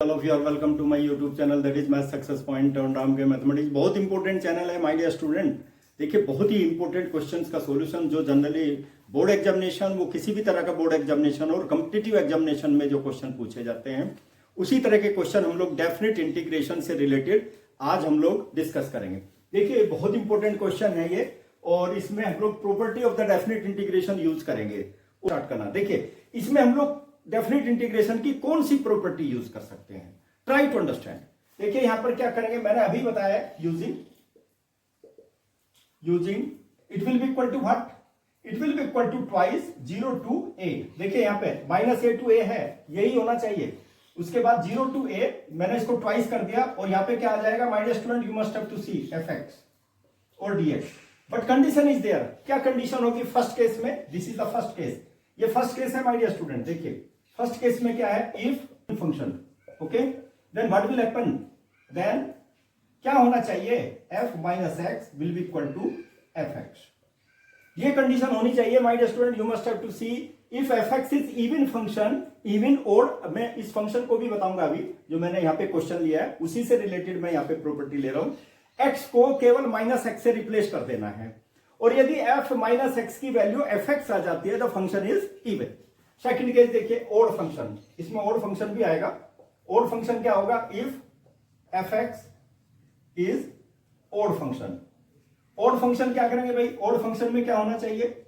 All of you are welcome to my YouTube channel that is math success point on Ram के mathematics. बहुत important channel है my dear student. देखिए बहुत ही important questions का solution जो जनरली बोर्ड एग्जामिनेशन, वो किसी भी तरह का बोर्ड एग्जामिनेशन और कॉम्पिटिटिव एग्जामिनेशन में जो क्वेश्चन पूछे जाते हैं उसी तरह के क्वेश्चन हम लोग डेफिनेट इंटीग्रेशन से रिलेटेड आज हम लोग डिस्कस करेंगे। देखिए बहुत इंपॉर्टेंट क्वेश्चन है ये और इसमें हम लोग property of the definite integration use करेंगे। स्टार्ट करना, देखिए इसमें हम लोग डेफिनेट इंटीग्रेशन की कौन सी प्रॉपर्टी यूज कर सकते हैं, ट्राई टू अंडरस्टैंड। देखिए यहां पर क्या करेंगे, मैंने अभी बताया using it will be equal to what, it will be equal to twice 0 to a। देखिए यहां पे -a to a है, यही होना चाहिए। उसके बाद 0 to a मैंने इसको ट्वाइस कर दिया और यहां पे क्या आ जाएगा, my dear student you must have to see fx और dx। But condition is there, क्या कंडीशन होगी फर्स्ट केस में, this is the first case, ये फर्स्ट केस है माय डियर स्टूडेंट। देखिए फर्स्ट केस में क्या है, if function, okay, then what will happen, then क्या होना चाहिए, f minus x will be equal to fx। ये कंडीशन होनी चाहिए my dear student. You must have to see if fx is even function, even odd. मैं इस function को भी बताऊंगा अभी, जो मैंने यहाँ पे क्वेश्चन लिया है उसी से रिलेटेड मैं यहाँ पे प्रॉपर्टी ले रहा हूं। x को केवल -x से रिप्लेस कर देना है और यदि f माइनस एक्स की वैल्यू fx आ जाती है the function is even. Second case देखिए ओड फंक्शन, इसमें ओड फंक्शन भी आएगा। ओड फंक्शन क्या होगा, if fx is odd function. Odd function क्या करेंगे भाई, ओड फंक्शन में क्या होना चाहिए,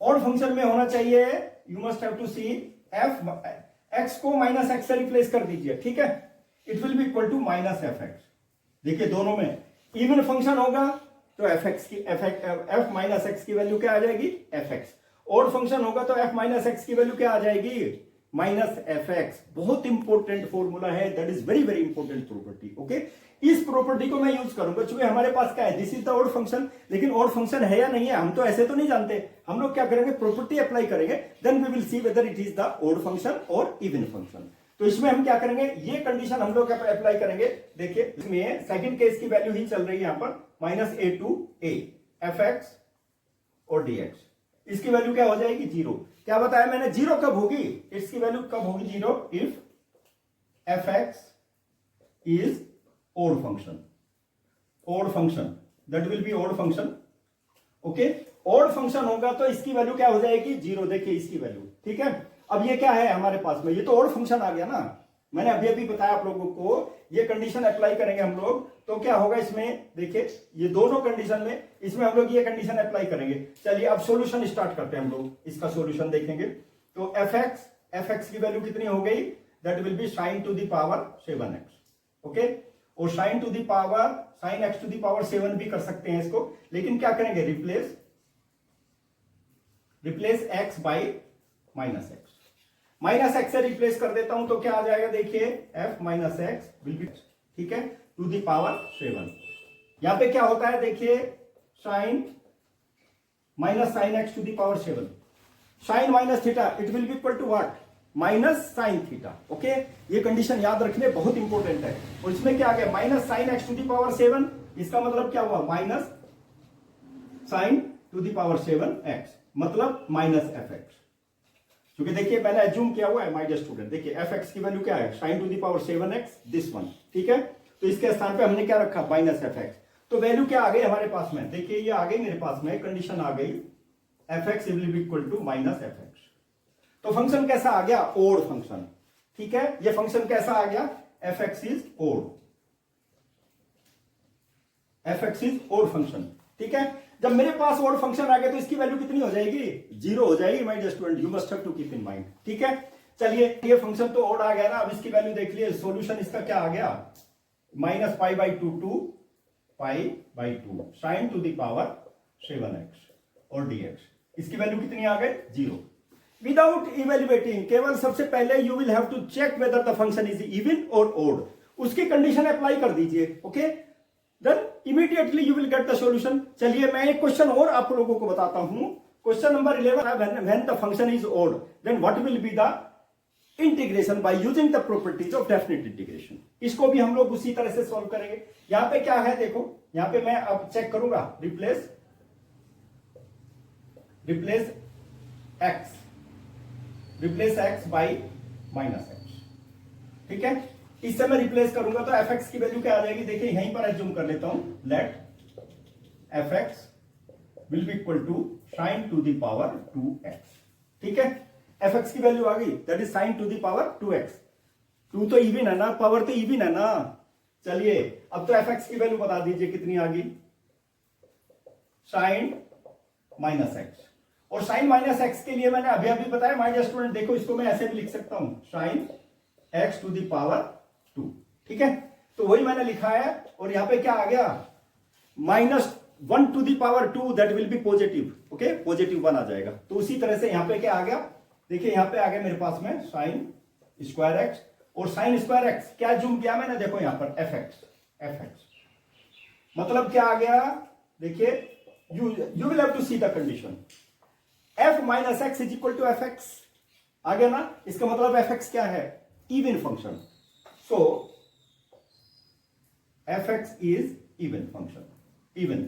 ओड फंक्शन में होना चाहिए, you must have to see x को -x से रिप्लेस कर दीजिए, ठीक है, it will be equal to -fx। देखिए दोनों में इवन फंक्शन होगा तो fx की f माइनस एक्स की वैल्यू क्या आ जाएगी, fx। ओड फंक्शन होगा तो f माइनस एक्स की वैल्यू क्या आ जाएगी, -fx। बहुत इंपॉर्टेंट फॉर्मूला है, that is very very important property. Okay, इस प्रॉपर्टी को मैं यूज करूंगा क्योंकि हमारे पास क्या है, this is the odd function. लेकिन ओड फंक्शन है या नहीं है हम तो ऐसे तो नहीं जानते, हम लोग क्या करेंगे, प्रॉपर्टी अप्लाई करेंगे, then we will see whether it is the odd function और इवन फंक्शन। तो इसमें हम क्या करेंगे, ये कंडीशन हम लोग अप्लाई करेंगे। देखिए इसमें सेकंड केस की वैल्यू ही चल रही है यहां पर, -a to a fx और dx। इसकी वैल्यू क्या हो जाएगी, 0। क्या बताया मैंने, 0 कब होगी, इसकी वैल्यू कब होगी 0, if fx is odd function, odd function, that will be odd function. Okay, odd function होगा तो इसकी वैल्यू क्या हो जाएगी, 0। देखिए इसकी वैल्यू, ठीक है। अब ये क्या है हमारे पास में, ये तो ओड फंक्शन आ गया ना, मैंने अभी अभी बताया आप लोगों को। ये कंडीशन अप्लाई करेंगे हम लोग तो क्या होगा इसमें, देखिए ये दोनों कंडीशन में, इसमें हम लोग ये कंडीशन अप्लाई करेंगे। चलिए अब सॉल्यूशन स्टार्ट करते हैं हम लोग, इसका सॉल्यूशन देखेंगे। तो fx की वैल्यू कितनी हो गई, that will be sin to the power 7x। ओके, और sin to the power sin x to the power 7 भी कर सकते हैं इसको, लेकिन क्या करेंगे, replace x by -x। -x से रिप्लेस कर देता हूं तो क्या आ जाएगा, देखिए f minus x will be, ठीक है, टू दी पावर 7। यहां पे क्या होता है, देखिए sin x to the power 7, sin minus theta it will be equal to what, -sin theta. Okay, ये कंडीशन याद रखने बहुत इंपॉर्टेंट है। और इसमें क्या आ गया, -sin x to the power 7, इसका मतलब क्या हुआ, -sin to the power 7x, मतलब -fx। क्योंकि देखिए मैंने एज्यूम किया हुआ है माय डियर स्टूडेंट, देखिए fx की वैल्यू क्या है, sin to the power 7x, this one, ठीक है। तो इसके स्थान पे हमने क्या रखा, -fx। तो वैल्यू क्या आ गई हमारे पास में, देखिए ये आ गई मेरे पास में, कंडीशन आ गई fx will be equal to -fx। तो फंक्शन कैसा आ गया, ओड फंक्शन, ठीक है। ये फंक्शन कैसा आ गया, fx is odd, fx is odd function, ठीक है। जब मेरे पास ओड फंक्शन आ गया तो इसकी वैल्यू कितनी हो जाएगी, 0 हो जाएगी my dear student, you must have to keep in mind, ठीक है। चलिए ये फंक्शन तो ओड आ गया ना, अब इसकी वैल्यू देख लिए, सॉल्यूशन इसका क्या आ गया, -π/2 to π/2 sin to the power 7x और dx। इसकी वैल्यू कितनी आ गई, 0। विदाउट इवेल्युएटिंग, केवल सबसे पहले you will have to check whether the function is even और ओड, उसकी कंडीशन अप्लाई कर दीजिए। Okay, then immediately you will get the solution. चलिए मैं एक क्वेश्चन और आप लोगों को बताता हूं। Question number 11, when the function is odd then what will be the integration by using the properties of definite integration. इसको भी हम लोग उसी तरह से सॉल्व करेंगे। यहां पे क्या है, देखो यहां पे मैं अब चेक करूंगा, रिप्लेस x बाय -x। ठीक है, इससे मैं रिप्लेस करूंगा तो एफ एक्स की वैल्यू क्या आ जाएगी, देखिए यहीं पर एज्यूम कर लेता हूं, let f x will be equal to sine to the power 2x। ठीक है, एफ एक्स की वैल्यू आ गई, that is sine to the power 2x। 2 तो इवन है ना, पावर तो इवन है ना। चलिए अब तो एफ एक्स की वैल्यू बता दीजिए कितनी आ गई, साइन माइनस एक्स। और साइन माइनस एक्स के लिए मैंने अभी अभी बताया माय डियर स्टूडेंट, देखो इसको मैं ऐसे भी लिख सकता हूं, sine x to the power 2। ठीक है, तो वही मैंने लिखा है, और यहां पे क्या आ गया, -1 to the power 2, that will be positive. Okay, positive 1 आ जाएगा। तो उसी तरह से यहां पे क्या आ गया, देखिए यहां पे आ गया मेरे पास में साइन स्क्वायर एक्स, और साइन स्क्वायर एक्स क्या जूम किया मैंने, देखो यहां पर एफ एक्स मतलब क्या आ गया, देखिए you will have to see the condition, f minus x is equal to f x आ गया ना। इसका मतलब एफ एक्स क्या है, even function. So f x is even function, even.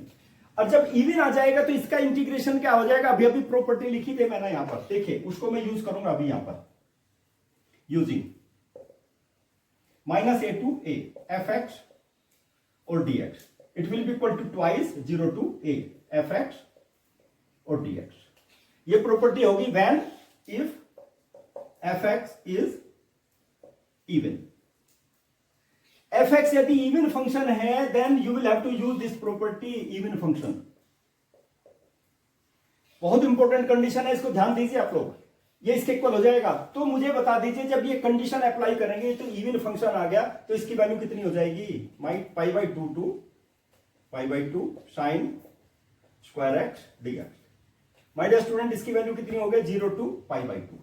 और जब इवन आ जाएगा तो इसका इंटीग्रेशन क्या हो जाएगा, अभी अभी प्रॉपर्टी लिखी थी मैंने यहां पर, देखिए उसको मैं यूज करूंगा अभी यहां पर, using -a to a f x और dx, it will be equal to twice 0 to a f x और dx। ये प्रॉपर्टी होगी when if f x is even. F x यदि इवन फंक्शन है, then you will have to use this property even function. बहुत important condition है, इसको ध्यान दीजिए आप लोग, ये इसके इक्वल हो जाएगा। तो मुझे बता दीजिए जब ये कंडीशन अप्लाई करेंगे तो इवन फंक्शन आ गया, तो इसकी वैल्यू कितनी हो जाएगी, pi by 2 to pi by 2 sine square x dx। My dear student, इसकी वैल्यू कितनी हो गई, 0 टू पाई बाई 2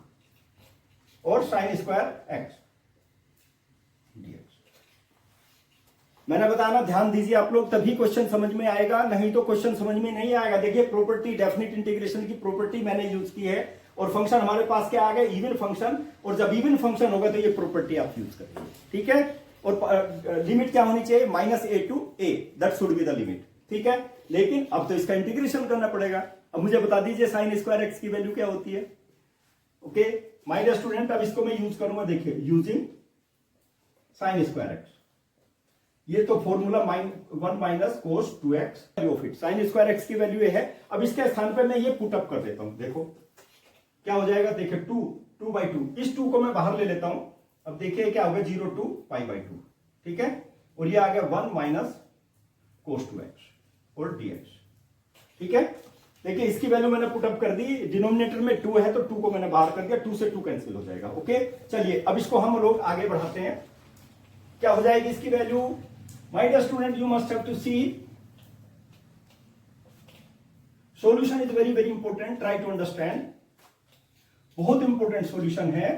और साइन स्क्वायर एक्स dx। मैंने बताया ना, ध्यान दीजिए आप लोग, तभी क्वेश्चन समझ में आएगा, नहीं तो क्वेश्चन समझ में नहीं आएगा। देखिए प्रॉपर्टी, डेफिनेट इंटीग्रेशन की प्रॉपर्टी मैंने यूज की है, और फंक्शन हमारे पास क्या आ गया, इवन फंक्शन। और जब इवन फंक्शन होगा तो ये प्रॉपर्टी आप यूज करेंगे। ठीक है, और लिमिट क्या होनी चाहिए, -a to a, that should be the limit. ठीक है, लेकिन अब तो इसका इंटीग्रेशन करना पड़ेगा। अब मुझे बता दीजिए साइन स्क्वायर एक्स की वैल्यू क्या होती है। ओके माय डियर स्टूडेंट, अब इसको मैं यूज करूंगा, देखिए यूजिंग साइन स्क्वायर एक्स, ये तो formula 1 minus cos 2x of it, sign square x की वैल्यू है। अब इसके स्थान पे मैं ये पुट अप कर देता हूं, देखो क्या हो जाएगा, देखिए 2 बाई 2, इस 2 को मैं बाहर ले लेता हूं। अब देखिए क्या होगा, 0 टू पाई बाई 2। ठीक है, और ये आ गया 1 माइनस कोस 2x और dx। ठीक है, देखिए इसकी वैल्यू मैंने पुट अप कर दी, डिनोमिनेटर में 2 है तो 2 को मैंने बाहर कर दिया, 2 से 2 कैंसिल हो जाएगा। ओके, चलिए अब इसको हम लोग आगे बढ़ाते हैं, क्या हो जाएगी इसकी value. My dear student, you must have to see, solution is very very important, try to understand, बहुत इंपॉर्टेंट सॉल्यूशन है।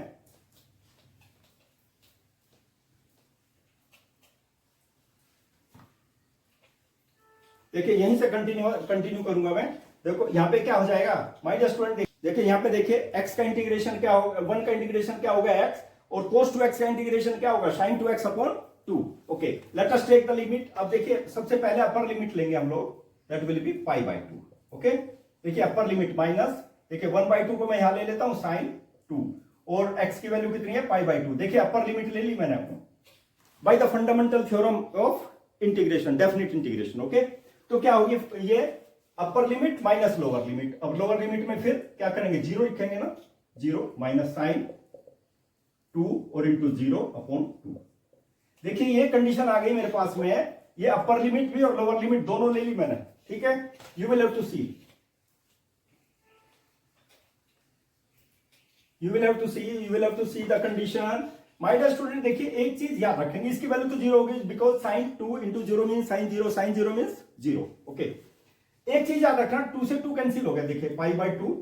देखिए यहीं से कंटिन्यू करूंगा मैं। देखो यहां पे क्या हो जाएगा, माय डियर स्टूडेंट, देखिए यहां पे देखिए x का इंटीग्रेशन क्या होगा, 1 का इंटीग्रेशन क्या होगा x, और cos 2x का इंटीग्रेशन क्या होगा, sin 2x upon 2। Okay, let us take the limit. अब देखिए सबसे पहले अपर लिमिट लेंगे हम लोग, that will be pi by 2। Okay, देखिए अपर लिमिट माइनस, देखिए 1/2 को मैं यहां ले लेता हूं sin 2, और x की वैल्यू कितनी है, पाई बाई 2। देखिए अपर लिमिट ले ली मैंने bye the fundamental theorem of integration, definite integration. Okay, तो क्या होगी, ये upper limit minus lower limit. अब लोअर लिमिट में फिर क्या करेंगे, 0 लिखेंगे ना, 0 माइनस साइन 2 और इंटू 0 अपॉन 2। देखिए ये कंडीशन आ गई मेरे पास में, ये अपर लिमिट भी और लोअर लिमिट दोनों ले ली मैंने। ठीक है, you will have to see, you will have to see the condition. My dear student, देखिए एक चीज याद रखेंगे, इसकी वैल्यू तो 0 होगी, because sine 2 into 0 mean sine 0, sine 0 mean 0। Okay, एक चीज याद रखना, 2 से 2 कैंसिल हो गया, देखिए पाई बाई 2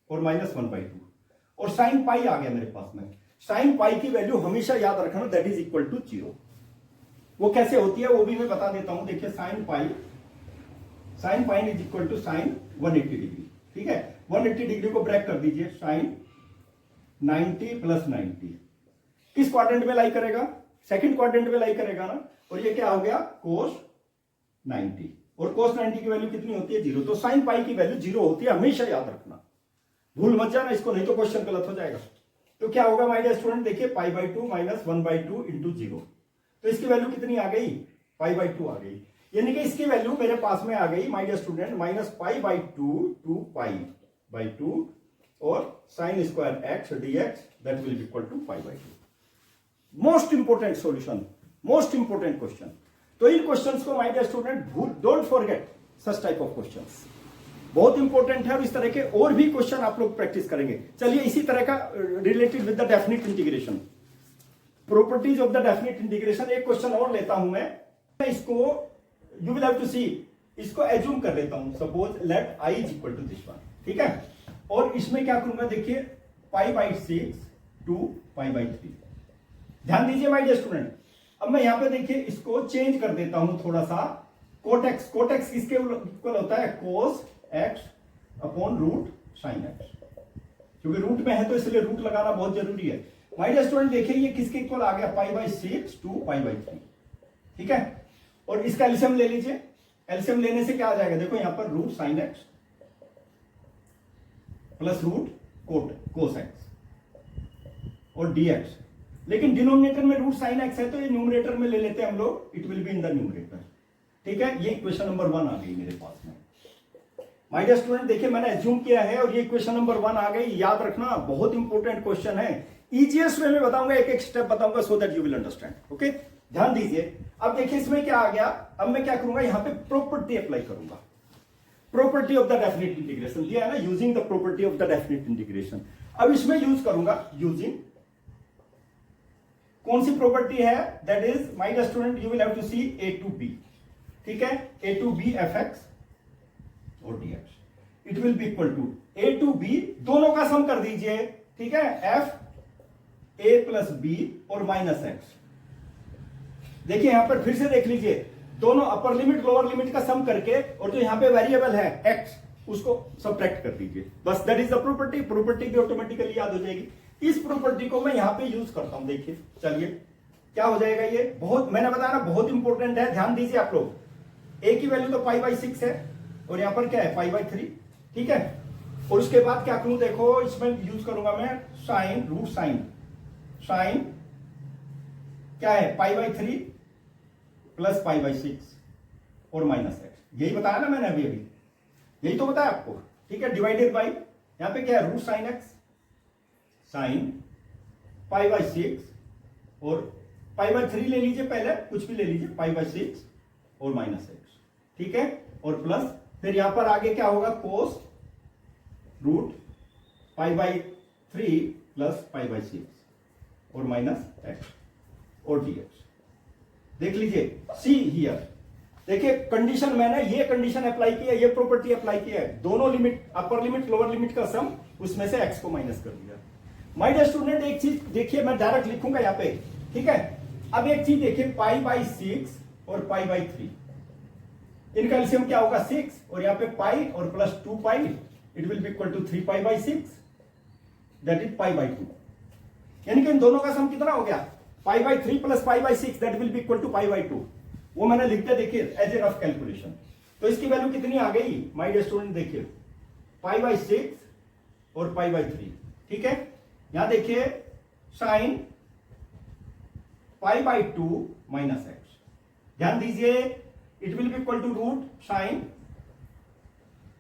और -1/2, और साइन पाई आ गया मेरे पास में। साइन पाई की वैल्यू हमेशा याद रखना, दैट इज इक्वल टू 0। वो कैसे होती है वो भी मैं बता देता हूं। देखिए sine pi is equal to sine 180 degree. ठीक है, 180 डिग्री को ब्रेक कर दीजिए, साइन 90 प्लस 90 किस क्वाड्रेंट में लाई करेगा, सेकंड क्वाड्रेंट में लाई करेगा ना। और ये क्या हो गया, कोस 90, और कोस 90 की वैल्यू कितनी होती है, 0। तो साइन पाई की वैल्यू 0 होती है, हमेशा याद रखना, भूल मत जाना इसको, नहीं तो क्वेश्चन गलत हो जाएगा। तो क्या होगा माय डियर स्टूडेंट, देखिए pi by to minus 1/2 into 0। तो इसकी वैल्यू कितनी आ गई, पाई बाई टू आ गई, यानी कि इसकी वैल्यू मेरे पास में आ गई my dear student minus pi by two two pi by two और sine square x dx that will be equal to pi by two. Most important solution, most important question. तो इन क्वेश्चंस को my dear student don't forget such type of questions, बहुत important है। और इस तरह के और भी क्वेश्चन आप लोग प्रैक्टिस करेंगे। चलिए इसी तरह का related with the definite integration, properties of the definite integration, एक क्वेश्चन और लेता हूं मैं इसको, you will have to see, इसको एज्यूम कर लेता हूं, suppose let I is equal to this one, ठीक है। और इसमें क्या करूंगा, देखिए pi by 6 to pi by 3। ध्यान दीजिए माय डियर स्टूडेंट, अब मैं यहां पे देखिए इसको चेंज कर देता हूं थोड़ा सा, कोटेक्स, कोटेक्स किसके इक्वल होता है, cos x upon root sine x, क्योंकि रूट में है तो इसलिए रूट लगाना बहुत जरूरी है। माय डियर स्टूडेंट देखिए ये किसके इक्वल आ गया, pi by 6 to pi by 3, ठीक है। और इसका एलसीएम ले लीजिए, एलसीएम लेने से क्या आ जाएगा, देखो यहां पर root sine x plus root cos x और dx, लेकिन डिनोमिनेटर में रूट साइन एक्स है तो ये न्यूमरेटर में ले लेते हैं हम लोग, it will be in the numerator, ठीक है। ये इक्वेशन नंबर 1 आ गई मेरे पास में। माय डियर स्टूडेंट देखिए मैंने एज्यूम किया है और ये इक्वेशन नंबर 1 आ गई, याद रखना बहुत इंपॉर्टेंट क्वेश्चन है। इजीएस्ट वे में बताऊंगा, एक एक स्टेप बताऊंगा so that you will understand, okay. ध्यान दीजिए, अब देखिए इसमें क्या आ गया, अब मैं क्या करूंगा, यहां पे प्रॉपर्टी अप्लाई करूंगा, property of the definite integration दिया है ना, using the property of the definite integration. अब इसमें यूज करूंगा यूजिंग कौन सी प्रॉपर्टी है, that is my dear student you will have to see a to b, ठीक है, a to b f x और dx, it will be equal to a to b, दोनों का सम कर दीजिए, ठीक है, एफ ए प्लस बी और माइनस एक्स। देखिए यहां पर फिर से देख लीजिए, दोनों अपर लिमिट लोअर लिमिट का सम करके और जो यहां पे वेरिएबल है x उसको सब्ट्रैक्ट कर दीजिए, बस that is the property. Property भी ऑटोमेटिकली याद हो जाएगी। इस प्रॉपर्टी को मैं यहां पे यूज करता हूं, देखिए चलिए क्या हो जाएगा, ये बहुत मैंने बताया ना बहुत इंपॉर्टेंट है, ध्यान दीजिए आप लोग। ए की वैल्यू तो पाई बाई 6 है और यहां पर क्या है पाई बाई 3, ठीक है। और उसके बाद क्या करूं, देखो इसमें यूज करूंगा मैं साइन, रूट साइन, साइन क्या है पाई बाई 3 प्लस पाई बाई 6 और माइनस एक्स, यही बताया ना मैंने अभी अभी, यही तो बताया आपको, ठीक है। डिवाइडेड बाई यहां पे क्या है root sine x, sine pi by 6 और पाई बाई 3 ले लीजिए, पहले कुछ भी ले लीजिए, पाई बाई 6 और माइनस एक्स, ठीक है। और प्लस फिर यहां पर आगे क्या होगा, cos root pi by 3 plus pi by 6 और माइनस एक्स और dx। देख लीजिए सी हियर, देखिए कंडीशन मैंने ये कंडीशन अप्लाई की है, ये प्रॉपर्टी अप्लाई की है, दोनों limit upper limit lower limit का सम, उसमें से x को माइनस कर दिया। माय डियर स्टूडेंट एक चीज देखिए, मैं डायरेक्ट लिखूंगा यहाँ पे, ठीक है। अब एक चीज देखिए, पाई बाई 6 और पाई बाई 3, इनका एलसीएम क्या होगा 6 और यहाँ पे पाई और plus 2 pi, it will be equal to 3 pi by 6, that is pi by 2, यानी कि इन दोनों का सम कितना हो गया, pi by 3 plus pi by 6, that will be equal to pi by 2। वो मैंने लिख दिया देखिए एज ए रफ कैलकुलेशन। तो इसकी वैल्यू कितनी आ गई माय डियर स्टूडेंट, देखिए पाई बाई 6 और पाई बाई 3, ठीक है। यहां देखिए sine pi by 2 minus x, ध्यान दीजिए it will be equal to root sine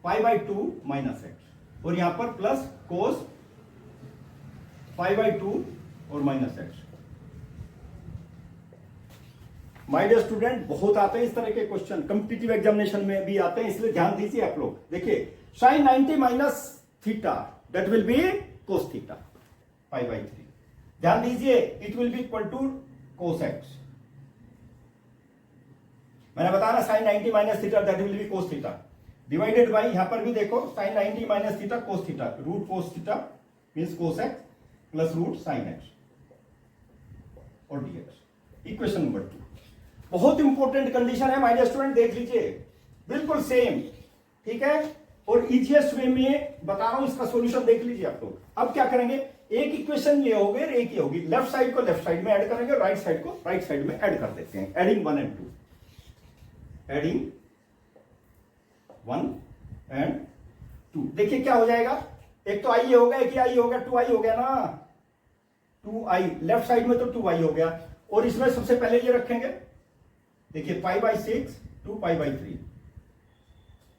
pi by 2 minus x और यहां पर प्लस कोस पाई बाई 2 और minus x. My dear student बहुत आते हैं इस तरह के क्वेश्चन, कॉम्पिटिटिव एग्जामिनेशन में भी आते हैं, इसलिए ध्यान दीजिए आप लोग। देखिए sine 90 minus theta that will be cos theta pi by 3, ध्यान दीजिए it will be equal to cos x. मैंने बताया ना sine 90 minus theta that will be cos theta, divided by यहां पर भी देखो sine 90 minus theta cos theta, root cos theta means cos x plus root sine x और dx। Equation number 2 बहुत important condition है माय डियर स्टूडेंट, देख लीजिए बिल्कुल सेम, ठीक है। और इजीएस्ट वे में बता रहा हूं, इसका सॉल्यूशन देख लीजिए आप लोग। अब क्या करेंगे, एक इक्वेशन ये होगी और एक ही होगी, लेफ्ट साइड को लेफ्ट साइड में ऐड करेंगे और राइट साइड को राइट साइड में ऐड कर देते हैं, एडिंग 1 एंड 2, एडिंग 1 एंड 2। देखिए क्या हो जाएगा, एक तो आई होगा, एक ही आई होगा, 2i हो गया ना, 2i, लेफ्ट साइड में तो 2i हो गया, और इसमें सबसे पहले ये रखेंगे, देखिए π/6 2 π/3।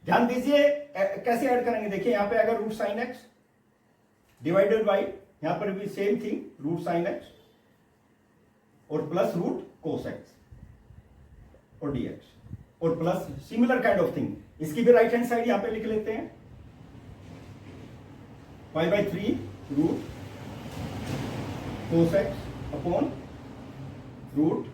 ध्यान दीजिए कैसे ऐड करेंगे, देखिए यहां पे अगर root sine x divided by, यहां पर भी same thing root sine x और प्लस रूट कोस एक्स और dx और plus similar kind of thing, इसकी भी राइट हैंड साइड यहां पे लिख लेते हैं, π/3 root cos x upon root,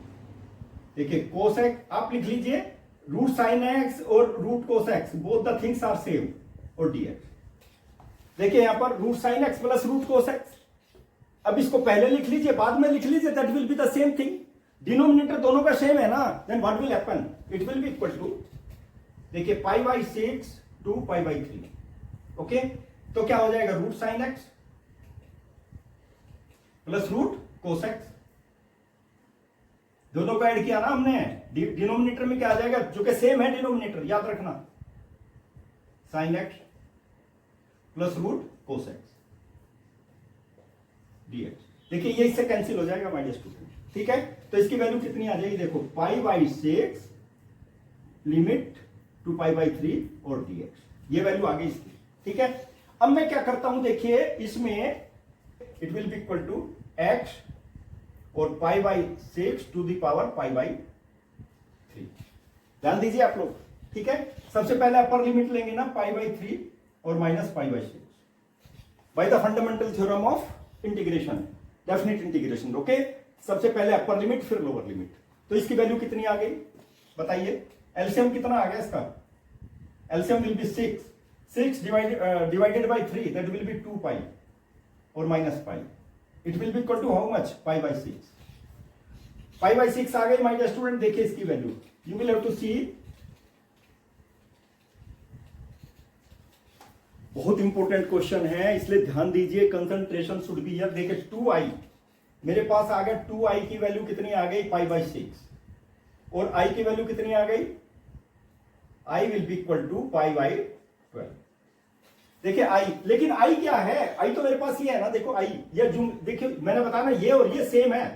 देखिए कोस एक्स आप लिख लीजिए, रूट साइन एक्स और root cos x both the things are same, और dx। देखिए यहां पर root sine x plus root cos x, अब इसको पहले लिख लीजिए बाद में लिख लीजिए, that will be the same thing, denominator दोनों का सेम है ना, then what will happen, it will be equal to, देखिए π/6 2 π/3। ओके, तो क्या हो जाएगा, root sine x plus root cos x, दोनों को ऐड किया ना हमने, डिनोमिनेटर में क्या आ जाएगा, जो कि सेम है डिनोमिनेटर, याद रखना, sine x plus root cos x dx। देखिए ये इससे कैंसिल हो जाएगा माइनस 2, ठीक है, तो इसकी वैल्यू कितनी आ जाएगी, देखो π/6 लिमिट टू π/3 और dx, ये वैल्यू आ गई इसकी, ठीक है। अब मैं क्या करता हूं, देखिए इसमें it will be equal to x और π/6 टू द पावर π/3, ध्यान दीजिए आप लोग, ठीक है। सबसे पहले अपर लिमिट लेंगे ना π/3 और minus π/6 by the fundamental theorem of integration, definite integration. Okay, सबसे पहले अपर लिमिट फिर लोअर लिमिट, तो इसकी वैल्यू कितनी आ गई बताइए, एलसीएम कितना आ गया इसका, LCM will be 6 divided by 3, that will be 2 pi और minus pi, it will be equal to how much, π/6। π/6 आ गई माय डियर स्टूडेंट, देखिए इसकी value, you will have to see, बहुत इंपॉर्टेंट क्वेश्चन है इसलिए ध्यान दीजिए, कंसंट्रेशन शुड बी हियर। देखिए 2i मेरे पास आ गया, 2i की वैल्यू कितनी आ गई, π/6, और i की वैल्यू कितनी आ गई, i will be equal to π/12। देखिए i, लेकिन i क्या है, i तो मेरे पास ये है ना, देखो i, ये जो देखिए मैंने बताया ना, ये और ये सेम है,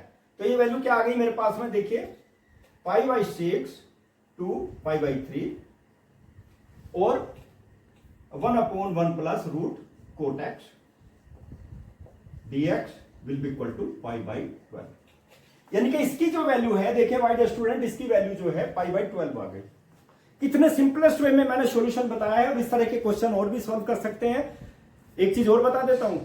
तो ये वैल्यू क्या आ गई मेरे पास में, देखिए π/6 टू π/3 और 1/1 plus root cot x dx will be equal to π/12, यानी कि इसकी जो वैल्यू है, देखिए माय डियर स्टूडेंट, इसकी वैल्यू जो है π/12 आ गई। कितने सिंपलेस्ट वे में मैंने सॉल्यूशन बताया है, और इस तरह के क्वेश्चन और भी सॉल्व कर सकते हैं। एक चीज और बता देता हूं,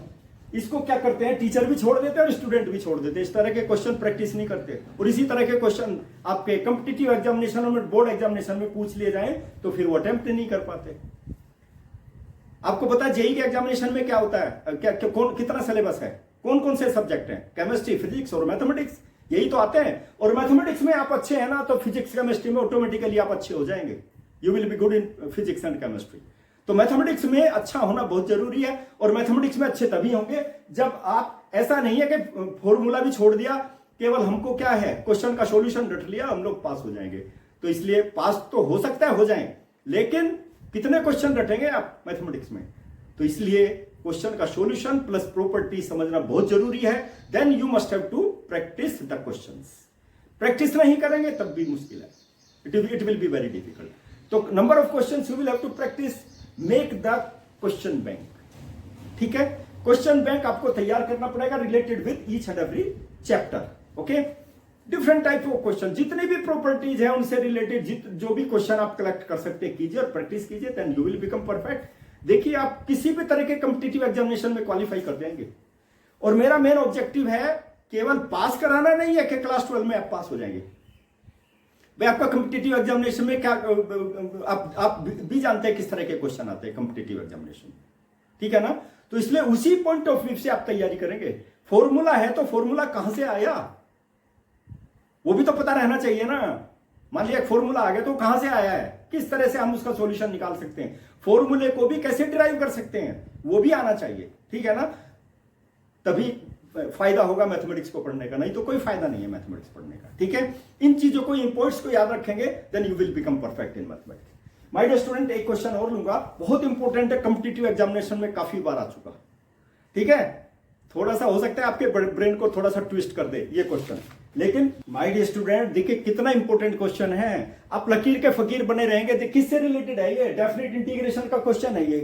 इसको क्या करते हैं, टीचर भी छोड़ देते हैं और स्टूडेंट भी छोड़ देते हैं, इस तरह के क्वेश्चन प्रैक्टिस नहीं करते, और इसी तरह के क्वेश्चन आपके कॉम्पिटिटिव एग्जामिनेशन में, बोर्ड एग्जामिनेशन में पूछ लिए जाए तो फिर वो अटेम्प्ट नहीं कर पाते। आपको पता है जेईई के एग्जामिनेशन में क्या होता है, कितना सिलेबस है, कौन कौन से सब्जेक्ट हैं, केमिस्ट्री, फिजिक्स और मैथमेटिक्स, यही तो आते हैं, और मैथमेटिक्स में आप अच्छे हैं ना, तो फिजिक्स केमिस्ट्री में ऑटोमेटिकली आप अच्छे हो जाएंगे, you will be good in physics and chemistry. तो मैथमेटिक्स में अच्छा होना बहुत जरूरी है, और मैथमेटिक्स में अच्छे तभी होंगे जब आप, ऐसा नहीं है कि फॉर्मूला भी छोड़ दिया, केवल हमको क्या है, क्वेश्चन का सॉल्यूशन रट लिया, हम लोग पास हो जाएंगे। तो इसलिए पास तो हो सकता है हो जाएं, लेकिन कितने क्वेश्चन रटेंगे आप मैथमेटिक्स में, तो इसलिए क्वेश्चन का सॉल्यूशन प्लस प्रॉपर्टी समझना बहुत जरूरी है। Then you must have to practice the questions, practice नहीं करेंगे तब भी मुश्किल है, it will be very difficult. तो number of questions you will have to practice, make the question bank, ठीक है। क्वेश्चन बैंक आपको तैयार करना पड़ेगा related with each and every chapter, okay. Different type of question, जितनी भी प्रॉपर्टीज है उनसे रिलेटेड जो भी क्वेश्चन आप कलेक्ट कर सकते हैं कीजिए और प्रैक्टिस कीजिए, then you will become perfect. देखिए आप किसी भी तरह के कॉम्पिटिटिव एग्जामिनेशन में क्वालिफाई कर जाएंगे, और मेरा मेन ऑब्जेक्टिव है केवल पास कराना नहीं है कि क्लास 12 में आप पास हो जाएंगे। भाई आपका कॉम्पिटिटिव एग्जामिनेशन में क्या, आप भी जानते हैं किस तरह के क्वेश्चन आते हैं कॉम्पिटिटिव एग्जामिनेशन, ठीक है ना। तो इसलिए उसी पॉइंट ऑफ व्यू से आप तैयारी करेंगे। फॉर्मूला है तो फॉर्मूला कहां से आया वो भी तो पता रहना चाहिए ना। मान लिया एक फॉर्मूला आ गया तो कहां से आया है, किस तरह से हम उसका सॉल्यूशन निकाल सकते हैं, फॉर्मूले को भी कैसे डिराइव कर सकते हैं, वो भी आना चाहिए, ठीक है ना। तभी फायदा होगा मैथमेटिक्स को पढ़ने का, नहीं तो कोई फायदा नहीं है मैथमेटिक्स पढ़ने का, ठीक है। इन चीजों को, इन पॉइंट्स को याद रखेंगे, then you will become perfect in mathematics. My dear student, एक क्वेश्चन और लूंगा, बहुत इंपॉर्टेंट है, कॉम्पिटिटिव एग्जामिनेशन में काफी बार आ चुका, ठीक है। थोड़ा सा हो सकता है आपके ब्रेन को थोड़ा सा ट्विस्ट कर दे ये क्वेश्चन, लेकिन माय डियर स्टूडेंट देखिए कितना इंपॉर्टेंट क्वेश्चन है। आप लकीर के फकीर बने रहेंगे। किससे रिलेटेड है ये? डेफिनेट इंटीग्रेशन का क्वेश्चन है ये,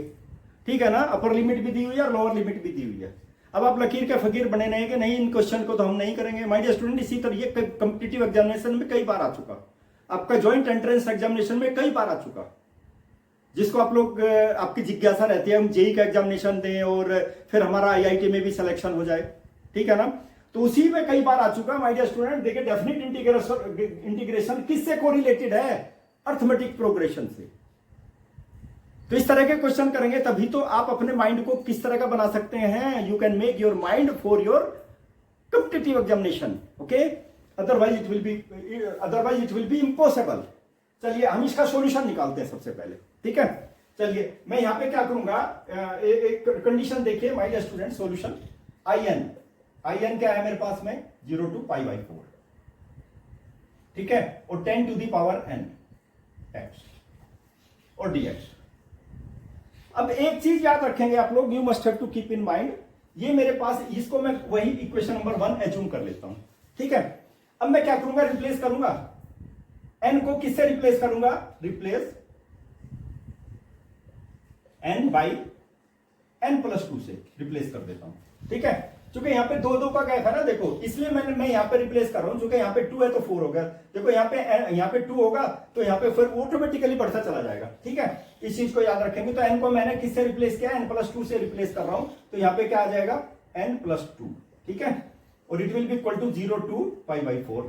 ठीक है ना। अपर लिमिट भी दी हुई है और लोअर लिमिट भी दी हुई है। अब आप लकीर के फकीर बने रहेंगे, नहीं इन क्वेश्चन को तो हम नहीं करेंगे। माय डियर स्टूडेंट इसी तरह ये कॉम्पिटिटिव एग्जामिनेशन में कई बार आ चुका, आपका ज्वाइंट एंट्रेंस एग्जामिनेशन में कई बार आ चुका, जिसको आप लोग आपकी जिज्ञासा रहती है हम जेई का एग्जामिनेशन दें और फिर हमारा आईआईटी में भी सिलेक्शन हो जाए, ठीक है ना। तो उसी में कई बार आ चुका माय डियर स्टूडेंट। देखिए डेफिनेट इंटीग्रेशन किससे कोरिलेटेड है? अर्थमेटिक प्रोग्रेशन से। तो इस तरह के क्वेश्चन करेंगे तभी तो आप अपने माइंड को किस तरह का बना सकते हैं। You can make your mind for your competitive examination, okay. Otherwise it will B impossible. चलिए हम इसका सॉल्यूशन निकालते हैं सबसे पहले, ठीक है। चलिए मैं यहां पे क्या करूंगा, एक कंडीशन देखिए my dear student. Solution I क्या है मेरे पास में? 0 to π/4, ठीक है, और 10 to the power n x और dx। अब एक चीज याद रखेंगे आप लोग, you must have to keep in mind, ये मेरे पास, इसको मैं वही इक्वेशन नंबर 1 एज्यूम कर लेता हूं, ठीक है। अब मैं क्या करूंगा, रिप्लेस करूंगा n को, किससे रिप्लेस करूंगा? रिप्लेस n बाई n+2 से रिप्लेस कर देता हूं, ठीक है। क्योंकि यहां पे 2 का गैप है ना, देखो, इसलिए मैं यहां पे रिप्लेस कर रहा हूं। क्योंकि यहां पे 2 है तो 4 हो गया। देखो यहां पे 2 होगा तो यहां पे फिर ऑटोमेटिकली बढ़ता चला जाएगा, ठीक है। इस चीज को याद रखेंगे। तो n को मैंने किससे रिप्लेस किया? n+2 से रिप्लेस कर रहा हूं। तो यहां पे क्या आ जाएगा? n+2, ठीक है। और it will be equal to 0 to π/4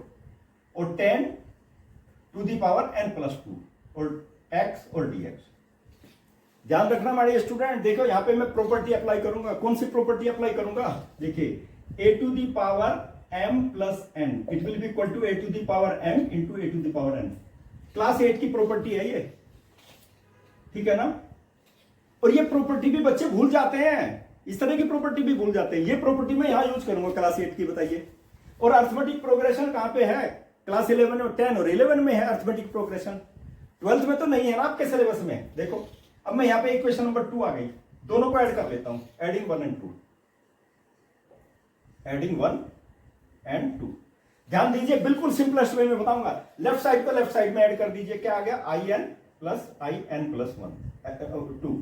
और 10 to the power n+2 और x और dx। ध्यान रखना हमारे स्टूडेंट। देखो यहां पे मैं प्रॉपर्टी अप्लाई करूंगा। कौन सी प्रॉपर्टी अप्लाई करूंगा? देखिए a to the power m plus n, it will be equal to a to the power m into a to the power n। Class 8 की प्रॉपर्टी है ये, ठीक है ना। और ये प्रॉपर्टी भी बच्चे भूल जाते हैं, इस तरह की प्रॉपर्टी भी भूल जाते हैं। ये प्रॉपर्टी मैं यहां यूज करूंगा क्लास 8 की, बताइए। और अर्थमेटिक प्रोग्रेशन कहां पे है? क्लास 11 और 10 और 11 में है अर्थमेटिक प्रोग्रेशन। 12th में तो नहीं है ना आपके सिलेबस में। देखो अब मैं यहां पे इक्वेशन नंबर 2 आ गई, दोनों को ऐड कर लेता हूं, एडिंग 1 and 2, एडिंग 1 and 2। ध्यान दीजिए, बिल्कुल सिंपलेस्ट वे में बताऊंगा। लेफ्ट साइड को लेफ्ट साइड में ऐड कर दीजिए, क्या आ गया? in प्लस in+1 2,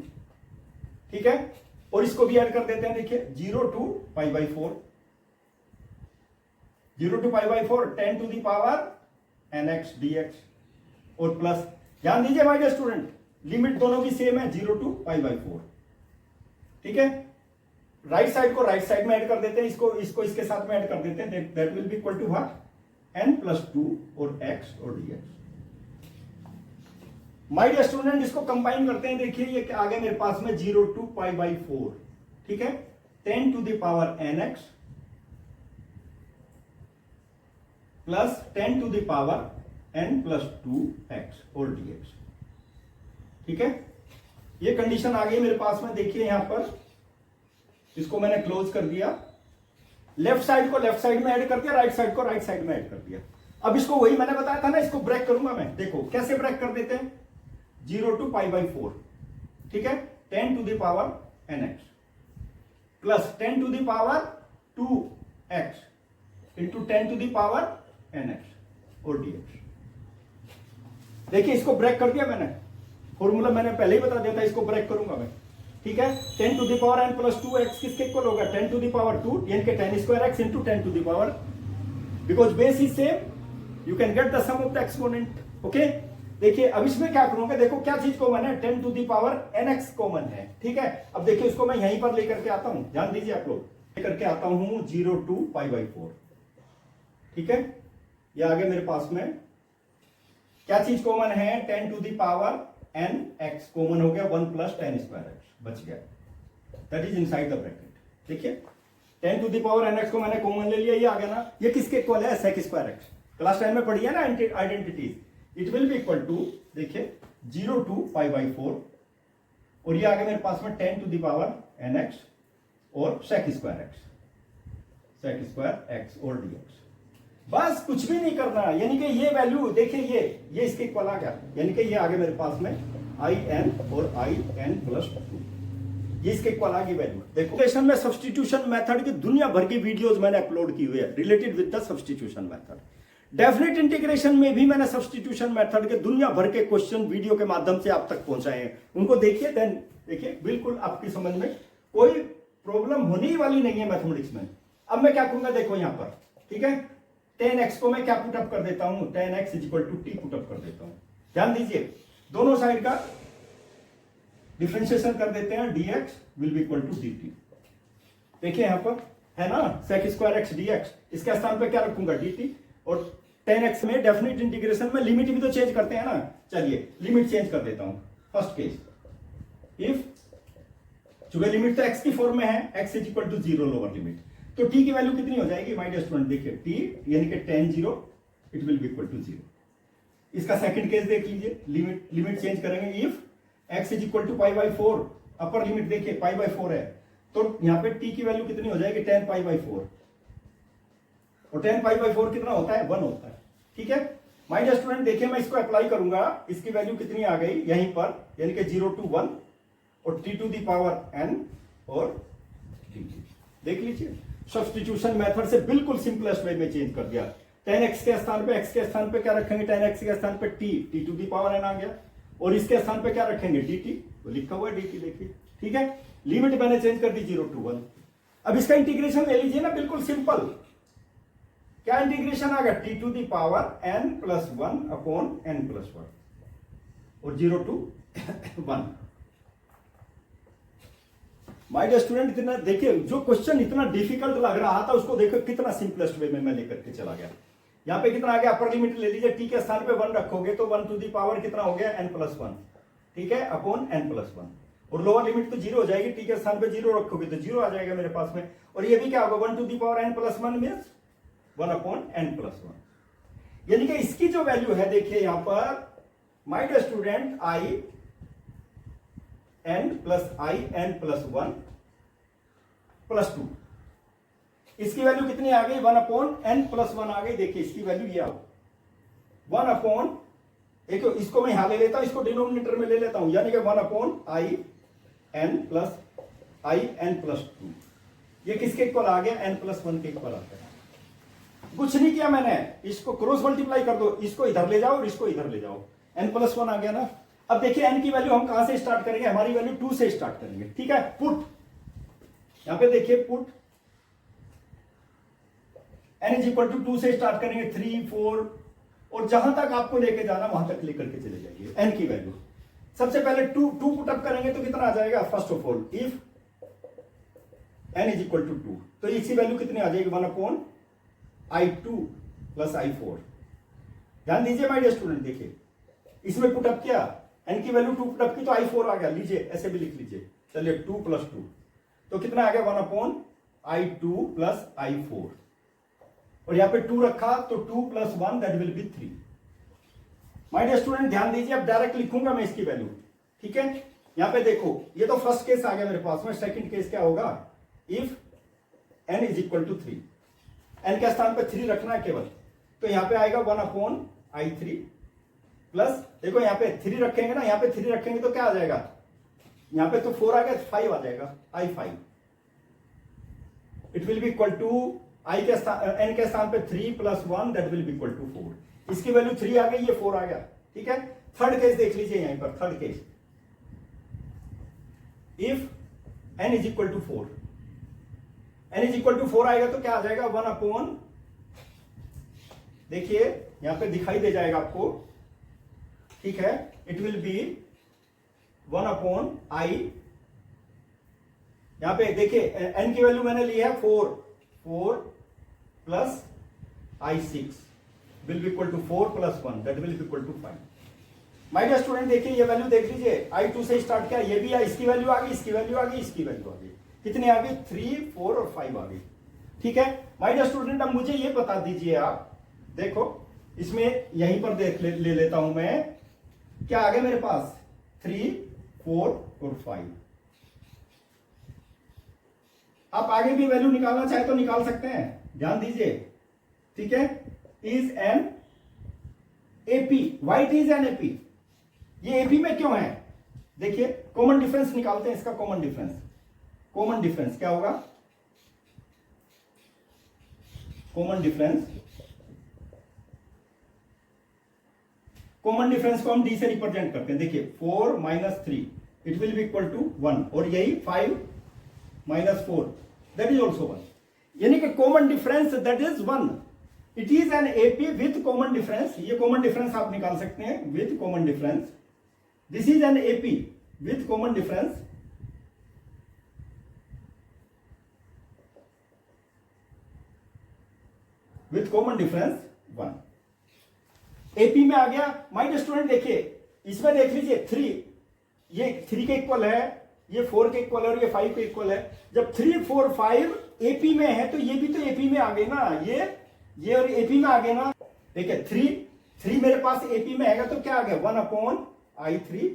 ठीक है। और इसको भी ऐड कर देते हैं, देखिए 0 to π/4, 0 to π/4 10 to the power nx dx और प्लस, ध्यान दीजिए माय डियर स्टूडेंट, लिमिट दोनों की सेम है 0 to π/4, ठीक है। राइट साइड को राइट साइड में ऐड कर देते हैं, इसको इसके साथ में ऐड कर देते हैं। That will be equal to what? n+2 और x और dx। माय डियर स्टूडेंट इसको कंबाइन करते हैं। देखिए ये क्या आ गया मेरे पास में? 0 to π/4, ठीक है, 10 to the power nx plus 10 to the power n+2x और dx, ठीक है। ये कंडीशन आ गई मेरे पास में। देखिए यहां पर इसको मैंने क्लोज कर दिया, लेफ्ट साइड को लेफ्ट साइड में ऐड कर दिया, राइट साइड को राइट साइड में ऐड कर दिया। अब इसको वही मैंने बताया था ना, इसको ब्रेक करूंगा मैं। देखो कैसे ब्रेक कर देते हैं? 0 to π/4, ठीक है, 10 to the power nx plus 10 to the power 2x into 10 to the power nx और dx। देखिए इसको ब्रेक कर दिया मैंने, फॉर्मूला मैंने पहले ही बता दिया था, इसको ब्रेक करूंगा मैं, ठीक है। 10 to the power n+2x किसके इक्वल होगा? 10 to the power 2 यानी कि 10² x into 10 to the power, because base is same, you can get the sum of the exponent, okay. देखिए अब इसमें क्या करूंगा, देखो क्या चीज कॉमन है? 10 to the power nx common है, ठीक है। अब देखिए इसको मैं यहीं पर लेकर के आता हूं, ध्यान दीजिए आप लोग, लेकर के आता हूं 0 to π/4, ठीक है। ये आगे मेरे पास में क्या चीज कॉमन है? 10 to the power nx common हो गया, 1 + 10² बच गया, that is inside the bracket. देखिए 10 to the power nx को मैंने कॉमन ले लिया, ये आ गया ना। ये किसके इक्वल है? sec²x। क्लास 10 में पढ़ी है ना identities. It will be equal to, देखिए 0 to π/4 और ये आ गया मेरे पास में 10 to the power nx और sec²x और dx। बस कुछ भी नहीं करना, यानी कि ये वैल्यू देखिए, ये इसके इक्वल आ गया, यानी कि ये आ गया मेरे पास में in और in+2, 10 to the power nx ये इसके इक्वल आ गई वैल्यू। देखो इंटीग्रेशन में सब्स्टिट्यूशन मेथड की दुनिया भर की वीडियोस मैंने अपलोड की हुई है related with the substitution method. Definite integration में भी मैंने सब्स्टिट्यूशन मेथड के दुनिया भर के क्वेश्चन वीडियो के माध्यम से आप तक पहुंचाए हैं, उनको देखिए, देन देखिए बिल्कुल आपकी समझ में कोई प्रॉब्लम होने ही वाली नहीं है मैथमेटिक्स में। अब मैं क्या करूंगा, देखो यहां पर, ठीक है, 10x को मैं क्या पुटअप कर देता हूं, 10x equal to T put up कर देता हूं। ध्यान दीजिए, दोनों साइड का डिफरेंशिएशन कर देते हैं, dx will be equal to dt। देखिए यहां पर है ना sec स्क्वायर x dx, इसके स्थान पे क्या रखूंगा dt, और 10x में डेफिनेट इंटीग्रेशन में लिमिट भी तो चेंज करते हैं ना, चलिए लिमिट चेंज कर देता हूं। फर्स्ट केस, इफ चूंकि लिमिट तो x की फॉर्म में है, x is equal to 0 lower limit, तो t की वैल्यू कितनी हो जाएगी माय डियर स्टूडेंट, देखिए t यानी कि tan 0 it will be equal to 0। इसका सेकंड केस देख लीजिए, लिमिट चेंज करेंगे, if x is equal to pi by 4, upper limit देखिए पाई बाई 4 है, तो यहां पे t की वैल्यू कितनी हो जाएगी, tan पाई बाई 4, और tan पाई बाई 4 कितना होता है, 1 होता है। ठीक है माय डियर स्टूडेंट, देखिए मैं इसको अप्लाई करूंगा, इसकी वैल्यू कितनी आ गई यहीं पर, यानी कि 0 to 1 और t to the power n और dt। देख लीजिए सब्स्टिट्यूशन मेथड से बिल्कुल सिंपलेस्ट वे में चेंज कर दिया। 10x के स्थान पे x के स्थान पे क्या रखेंगे, 10x के स्थान पे t to the power n आ गया, और इसके स्थान पे क्या रखेंगे dt, तो लिखा हुआ है dt, देखिए ठीक है, लिमिट मैंने चेंज कर दी 0 to 1। अब इसका इंटीग्रेशन ले लीजिए ना, बिल्कुल सिंपल, क्या इंटीग्रेशन आ गया, t to the power n plus 1 upon n plus 1 और 0 to 1। माय डियर स्टूडेंट, इतना देखिए, जो क्वेश्चन इतना डिफिकल्ट लग रहा था उसको देखो कितना सिंपलेस्ट वे में मैं लेकर के चला गया। यहां पे कितना आ गया, अपर लिमिट ले लीजिए, t के स्थान पे 1 रखोगे तो 1 टू दी पावर कितना हो गया, n प्लस 1, ठीक है, अपॉन n प्लस 1, और लोअर लिमिट तो 0 हो जाएगी, t के स्थान पे 0 रखोगे तो 0 आ जाएगा मेरे पास में, और ये भी क्या होगा, 1 to the power n plus 1 means 1 upon n plus 1। यानी कि इसकी जो वैल्यू है, देखिए यहां पर my dear student, i n plus 1 plus 2, इसकी वैल्यू कितनी आ गई, 1 अपॉन n प्लस 1 आ गई। देखिए इसकी वैल्यू ये आओ 1 अपॉन, एक इसको मैं यहां ले लेता हूं, इसको डिनोमिनेटर में ले लेता हूं, यानी कि 1 अपॉन i n प्लस 2, ये किसके इक्वल आ गया, n प्लस 1 के इक्वल आता है। कुछ नहीं किया मैंने, इसको क्रॉस मल्टीप्लाई कर दो, इसको इधर ले जाओ और इसको इधर ले जाओ, n प्लस 1 आ गया ना। अब देखिए n की वैल्यू हम कहां से स्टार्ट करेंगे, हमारी वैल्यू 2 से स्टार्ट करेंगे, ठीक है, पुट, यहां पे देखिए put n is equal to 2 से स्टार्ट करेंगे, 3 4, और जहां तक आपको लेके जाना वहां तक लेकर के चले जाइए। n की वैल्यू सबसे पहले 2 पुटअप करेंगे तो कितना आ जाएगा, first of all if n is equal to 2, तो इसकी वैल्यू कितनी आ जाएगी, 1 अपॉन i2 प्लस i4। ध्यान दीजिए माय डियर स्टूडेंट, देखिए इसमें पुटअप किया, n की वैल्यू 2 पुटअप की तो i4 आ गया, लीजिए ऐसे भी लिख लीजिए, चलिए 2 प्लस 2, तो कितना आ गया, 1 अपॉन i2 प्लस i4, और यहां पे 2 रखा तो 2 plus 1 that will be 3। My dear student ध्यान दीजिए, अब डायरेक्ट लिखूंगा मैं इसकी वैल्यू, ठीक है, यहां पे देखो ये तो फर्स्ट केस आ गया मेरे पास में, सेकंड केस क्या होगा, if n is equal to 3, n के स्थान पे 3 रखना है केवल, तो यहां पे आएगा 1 अपॉन i3 प्लस, देखो यहां पे 3 रखेंगे ना, यहां पे 3 रखेंगे तो क्या आ जाएगा, यहां पे तो 4 आ गया, 5 आ जाएगा, i5, it will be equal to n के स्थान पे 3 plus 1 that will be equal to 4। इसकी वैल्यू 3 आ गई, ये 4 आ गया, ठीक है। थर्ड केस देख लीजिए यहीं पर, third case, if n is equal to 4, n is equal to 4 आएगा तो क्या आ जाएगा, 1 अपॉन, देखिए यहां पे दिखाई दे जाएगा आपको, ठीक है, it will B 1 upon i, यहां पे देखिए n की वैल्यू मैंने ली है 4 plus i6 will be equal to 4 plus 1 that will be equal to 5। My dear student देखिए ये वैल्यू देख लीजिए, i2 से स्टार्ट किया, ये भी है, इसकी वैल्यू आ गई, इसकी वैल्यू आ गई, इसकी वैल्यू आ गई, कितनी आ गई, 3 4 और 5 आ गई, ठीक है। माय डियर स्टूडेंट अब मुझे ये बता दीजिए आप, देखो इसमें यहीं पर देख ले लेता हूं मैं, क्या आ गया मेरे पास, 3 4 और 5। आप आगे भी वैल्यू निकालना चाहे तो निकाल सकते हैं, ध्यान दीजिए, ठीक है। Is an AP, white is an AP, ये एपी में क्यों है, देखिए कॉमन डिफरेंस निकालते हैं, इसका कॉमन डिफरेंस, कॉमन डिफरेंस क्या होगा, कॉमन डिफरेंस, कॉमन डिफरेंस को हम डी से रिप्रेजेंट करते हैं। देखिए 4 - 3 it will be equal to 1, और यही 5 - 4 दैट इज ऑल्सो 1, यानी कि common difference that is 1। It is an AP with common difference, ये कॉमन डिफरेंस आप निकाल सकते हैं with common difference. This is an AP with common difference with common difference 1। AP में आ गया। माय स्टूडेंट देखिए इसमें देख लीजिए 3, ये 3 के इक्वल है, ये 4 के इक्वल है और ये 5 के इक्वल है। जब 3, 4, 5 एपी में है तो ये भी तो एपी में आ गए ना, ये और एपी में आ गए ना। देखिए 3 मेरे पास एपी में आएगा तो क्या आ गया 1/i3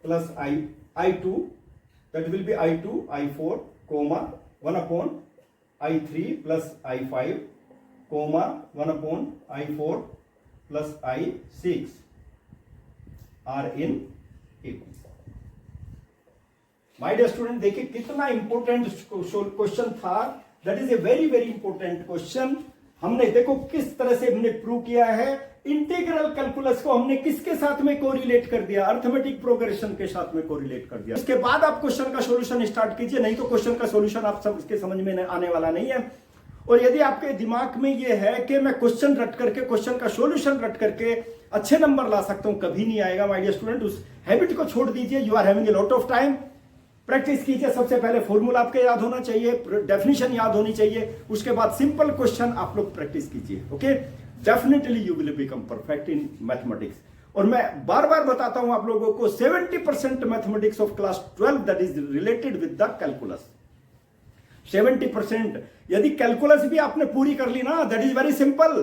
plus i2 that will be i2 i4 comma 1/i3 plus i5 comma 1/i4 plus i6 are in AP. My dear student देखिए कितना इंपॉर्टेंट क्वेश्चन था, that is a very very important question. हमने देखो किस तरह से हमने prove किया है, इंटीग्रल कैलकुलस को हमने किसके साथ में कोरिलेट कर दिया, अर्थमेटिक प्रोग्रेशन के साथ में कोरिलेट कर दिया। उसके बाद आप क्वेश्चन का सॉल्यूशन स्टार्ट कीजिए, नहीं तो क्वेश्चन का सॉल्यूशन आप सबके समझ में आने वाला नहीं है। और यदि आपके दिमाग में ये है कि मैं क्वेश्चन रट करके, क्वेश्चन का सॉल्यूशन रट करके अच्छे नंबर ला सकता हूं, कभी नहीं आएगा माय डियर स्टूडेंट। उस हैबिट को छोड़ दीजिए। You are having a lot of time, practice कीजिए। सबसे पहले फॉर्मूला आपके याद होना चाहिए, डेफिनेशन याद होनी चाहिए, उसके बाद सिंपल क्वेश्चन आप लोग प्रैक्टिस कीजिए। Okay, definitely you will become perfect in mathematics. और मैं बार बार बताता हूं आप लोगों को 70% mathematics of class 12 that is related with the calculus. 70% यदि कैलकुलस भी आपने पूरी कर ली ना, दैट इज वेरी सिंपल।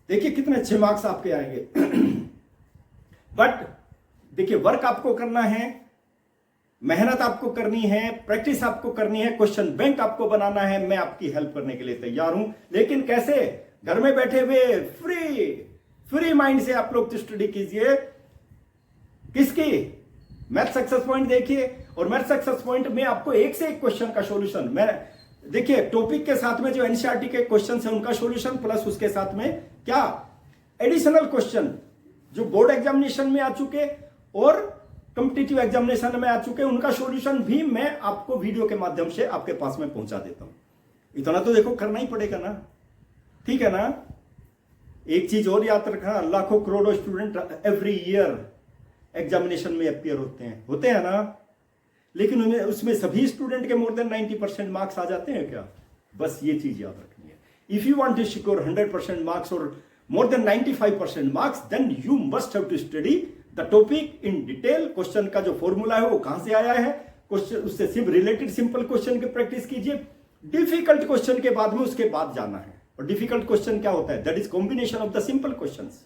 देखिए कितने अच्छे मार्क्स आपके आएंगे। बट देखिए वर्क आपको करना है, मेहनत आपको करनी है, प्रैक्टिस आपको करनी है, क्वेश्चन बैंक आपको बनाना है। मैं आपकी हेल्प करने के लिए तैयार हूं, लेकिन कैसे? घर में बैठे हुए फ्री माइंड से आप लोग स्टडी कीजिए। किसकी? मैथ सक्सेस पॉइंट देखिए, और मैथ सक्सेस पॉइंट में आपको एक से एक क्वेश्चन का सॉल्यूशन, मैं देखिए टॉपिक के साथ में जो एनसीईआरटी के क्वेश्चन है उनका सॉल्यूशन, प्लस उसके साथ में क्या एडिशनल क्वेश्चन जो बोर्ड एग्जामिनेशन में आ चुके और कॉम्पिटिटिव एग्जामिनेशन में आ चुके, उनका सॉल्यूशन भी मैं आपको वीडियो के माध्यम से आपके पास में पहुंचा देता हूं। इतना तो देखो करना ही पड़ेगा ना, ठीक है ना। एक चीज और याद रखना, लाखों करोड़ों स्टूडेंट एवरी ईयर एग्जामिनेशन में अपियर होते हैं ना, लेकिन उसमें सभी स्टूडेंट के मोर देन 90% मार्क्स आ जाते हैं क्या? बस ये चीज याद रखनी है। If you want to secure 100% marks और more than 95% marks, then you must have to study the topic in detail. Question का जो फॉर्मूला है वो कहां से आया है, क्वेश्चन उससे सिर्फ रिलेटेड सिंपल क्वेश्चन की प्रैक्टिस कीजिए। डिफिकल्ट क्वेश्चन के बाद में उसके बाद जाना है। और डिफिकल्ट क्वेश्चन क्या होता है? That is combination of the simple questions.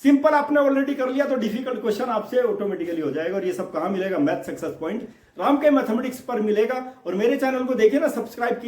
Simple आपने ऑलरेडी कर लिया तो डिफिकल्ट क्वेश्चन आपसे ऑटोमेटिकली हो जाएगा। और ये सब कहां मिलेगा? मैथ सक्सेस पॉइंट राम के मैथमेटिक्स पर मिलेगा। और मेरे चैनल को देखिए ना, सब्सक्राइब कीजिए।